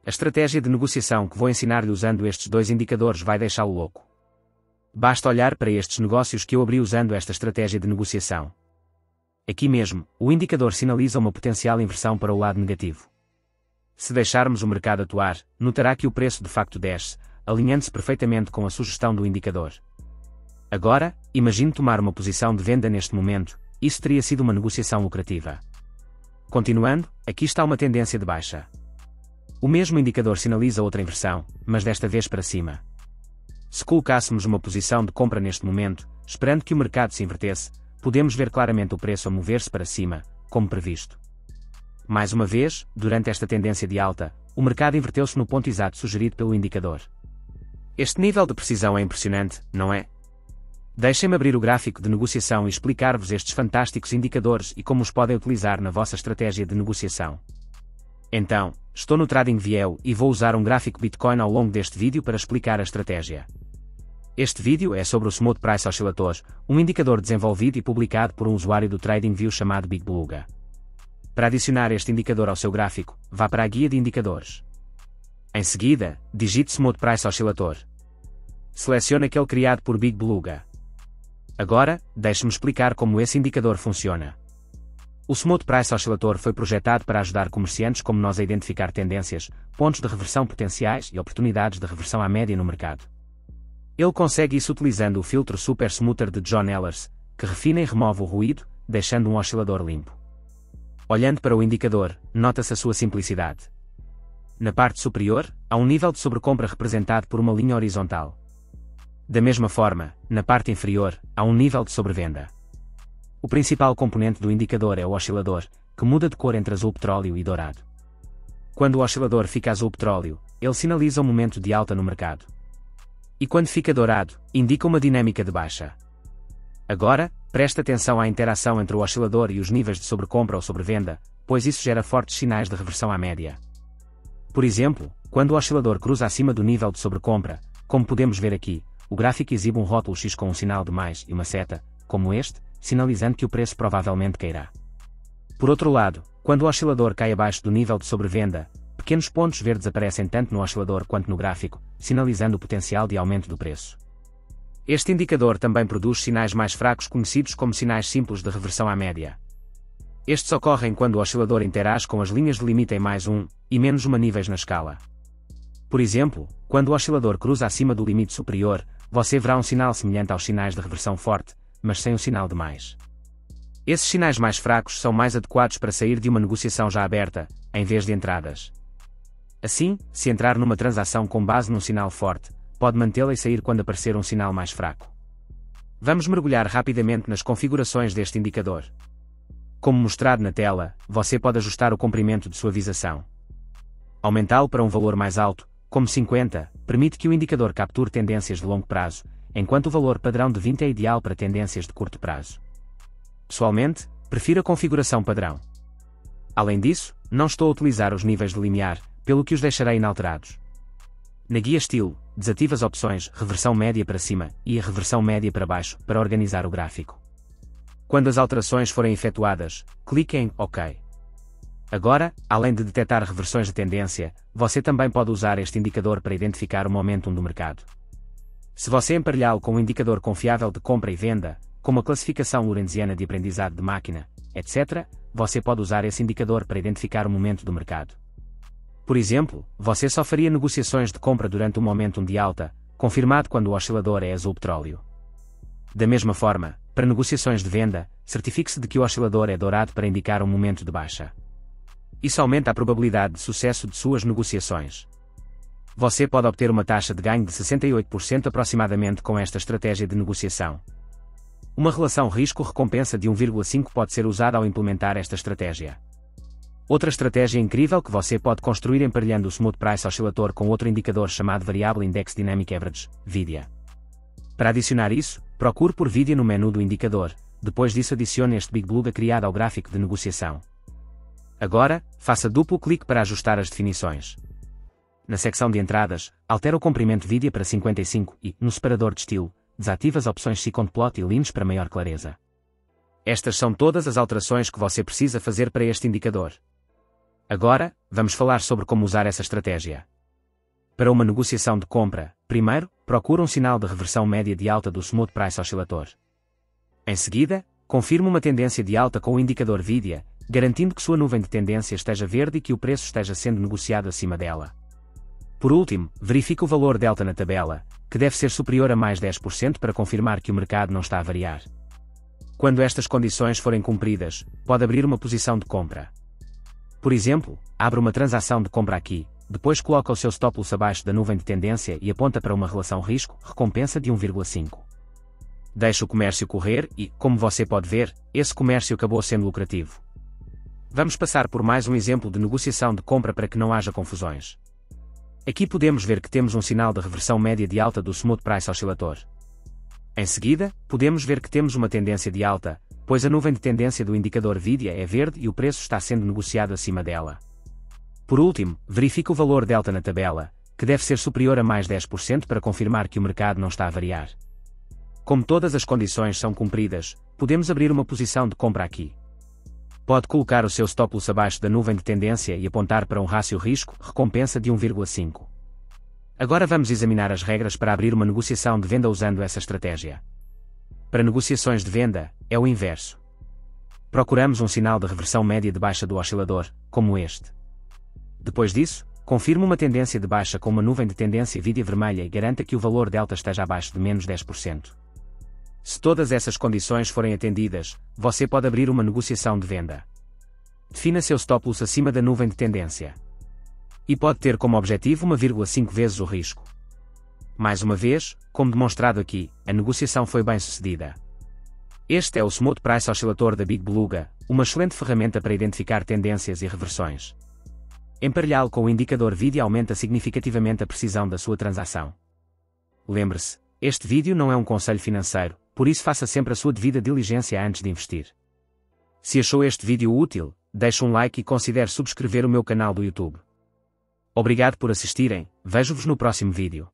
A estratégia de negociação que vou ensinar-lhe usando estes dois indicadores vai deixá-lo louco. Basta olhar para estes negócios que eu abri usando esta estratégia de negociação. Aqui mesmo, o indicador sinaliza uma potencial inversão para o lado negativo. Se deixarmos o mercado atuar, notará que o preço de facto desce, alinhando-se perfeitamente com a sugestão do indicador. Agora, imagine tomar uma posição de venda neste momento, isso teria sido uma negociação lucrativa. Continuando, aqui está uma tendência de baixa. O mesmo indicador sinaliza outra inversão, mas desta vez para cima. Se colocássemos uma posição de compra neste momento, esperando que o mercado se invertesse, podemos ver claramente o preço a mover-se para cima, como previsto. Mais uma vez, durante esta tendência de alta, o mercado inverteu-se no ponto exato sugerido pelo indicador. Este nível de precisão é impressionante, não é? Deixem-me abrir o gráfico de negociação e explicar-vos estes fantásticos indicadores e como os podem utilizar na vossa estratégia de negociação. Então, estou no TradingView e vou usar um gráfico Bitcoin ao longo deste vídeo para explicar a estratégia. Este vídeo é sobre o Smooth Price Oscillator, um indicador desenvolvido e publicado por um usuário do TradingView chamado Big Beluga. Para adicionar este indicador ao seu gráfico, vá para a guia de indicadores. Em seguida, digite Smooth Price Oscillator. Selecione aquele criado por Big Beluga. Agora, deixe-me explicar como esse indicador funciona. O Smooth Price Oscillator foi projetado para ajudar comerciantes como nós a identificar tendências, pontos de reversão potenciais e oportunidades de reversão à média no mercado. Ele consegue isso utilizando o filtro Super Smoother de John Ehlers, que refina e remove o ruído, deixando um oscilador limpo. Olhando para o indicador, nota-se a sua simplicidade. Na parte superior, há um nível de sobrecompra representado por uma linha horizontal. Da mesma forma, na parte inferior, há um nível de sobrevenda. O principal componente do indicador é o oscilador, que muda de cor entre azul petróleo e dourado. Quando o oscilador fica azul petróleo, ele sinaliza um momento de alta no mercado. E quando fica dourado, indica uma dinâmica de baixa. Agora, preste atenção à interação entre o oscilador e os níveis de sobrecompra ou sobrevenda, pois isso gera fortes sinais de reversão à média. Por exemplo, quando o oscilador cruza acima do nível de sobrecompra, como podemos ver aqui, o gráfico exibe um rótulo X com um sinal de mais e uma seta, como este, sinalizando que o preço provavelmente cairá. Por outro lado, quando o oscilador cai abaixo do nível de sobrevenda, pequenos pontos verdes aparecem tanto no oscilador quanto no gráfico, sinalizando o potencial de aumento do preço. Este indicador também produz sinais mais fracos conhecidos como sinais simples de reversão à média. Estes ocorrem quando o oscilador interage com as linhas de limite em mais um e menos uma níveis na escala. Por exemplo, quando o oscilador cruza acima do limite superior, você verá um sinal semelhante aos sinais de reversão forte, mas sem o sinal de mais. Esses sinais mais fracos são mais adequados para sair de uma negociação já aberta, em vez de entradas. Assim, se entrar numa transação com base num sinal forte, pode mantê-la e sair quando aparecer um sinal mais fraco. Vamos mergulhar rapidamente nas configurações deste indicador. Como mostrado na tela, você pode ajustar o comprimento de suavização. Aumentá-lo para um valor mais alto, como 50, permite que o indicador capture tendências de longo prazo, enquanto o valor padrão de 20 é ideal para tendências de curto prazo. Pessoalmente, prefiro a configuração padrão. Além disso, não estou a utilizar os níveis de limiar, pelo que os deixarei inalterados. Na guia Estilo, desative as opções Reversão Média para cima e a Reversão Média para baixo para organizar o gráfico. Quando as alterações forem efetuadas, clique em OK. Agora, além de detectar reversões de tendência, você também pode usar este indicador para identificar o momentum do mercado. Se você emparelhá-lo com um indicador confiável de compra e venda, como a classificação lorenziana de aprendizado de máquina, etc., você pode usar esse indicador para identificar o momento do mercado. Por exemplo, você só faria negociações de compra durante um momentum de alta, confirmado quando o oscilador é azul petróleo. Da mesma forma, para negociações de venda, certifique-se de que o oscilador é dourado para indicar um momento de baixa. Isso aumenta a probabilidade de sucesso de suas negociações. Você pode obter uma taxa de ganho de 68% aproximadamente com esta estratégia de negociação. Uma relação risco-recompensa de 1,5 pode ser usada ao implementar esta estratégia. Outra estratégia incrível que você pode construir emparelhando o Smooth Price Oscillator com outro indicador chamado Variable Index Dynamic Average, VIDIA. Para adicionar isso, procure por VIDIA no menu do indicador, depois disso adicione este Big Beluga criado ao gráfico de negociação. Agora, faça duplo clique para ajustar as definições. Na secção de entradas, altera o comprimento VIDIA para 55 e, no separador de estilo, desative as opções Second Plot e Lines para maior clareza. Estas são todas as alterações que você precisa fazer para este indicador. Agora, vamos falar sobre como usar essa estratégia. Para uma negociação de compra, primeiro, procura um sinal de reversão média de alta do Smooth Price Oscillator. Em seguida, confirma uma tendência de alta com o indicador VIDIA, garantindo que sua nuvem de tendência esteja verde e que o preço esteja sendo negociado acima dela. Por último, verifique o valor delta na tabela, que deve ser superior a mais 10% para confirmar que o mercado não está a variar. Quando estas condições forem cumpridas, pode abrir uma posição de compra. Por exemplo, abre uma transação de compra aqui, depois coloca o seu stop loss abaixo da nuvem de tendência e aponta para uma relação risco-recompensa de 1,5. Deixa o comércio correr e, como você pode ver, esse comércio acabou sendo lucrativo. Vamos passar por mais um exemplo de negociação de compra para que não haja confusões. Aqui podemos ver que temos um sinal de reversão média de alta do Smooth Price Oscillator. Em seguida, podemos ver que temos uma tendência de alta, pois a nuvem de tendência do indicador VIDIA é verde e o preço está sendo negociado acima dela. Por último, verifique o valor delta na tabela, que deve ser superior a mais 10% para confirmar que o mercado não está a variar. Como todas as condições são cumpridas, podemos abrir uma posição de compra aqui. Pode colocar o seu stop loss abaixo da nuvem de tendência e apontar para um rácio risco-recompensa de 1,5. Agora vamos examinar as regras para abrir uma negociação de venda usando essa estratégia. Para negociações de venda, é o inverso. Procuramos um sinal de reversão média de baixa do oscilador, como este. Depois disso, confirme uma tendência de baixa com uma nuvem de tendência VIDIA vermelha e garanta que o valor delta esteja abaixo de menos 10%. Se todas essas condições forem atendidas, você pode abrir uma negociação de venda. Defina seu stop loss acima da nuvem de tendência. E pode ter como objetivo 1,5 vezes o risco. Mais uma vez, como demonstrado aqui, a negociação foi bem sucedida. Este é o Smooth Price Oscillator da Big Beluga, uma excelente ferramenta para identificar tendências e reversões. Emparelhá-lo com o indicador VIDIA aumenta significativamente a precisão da sua transação. Lembre-se, este vídeo não é um conselho financeiro, por isso faça sempre a sua devida diligência antes de investir. Se achou este vídeo útil, deixe um like e considere subscrever o meu canal do YouTube. Obrigado por assistirem, vejo-vos no próximo vídeo.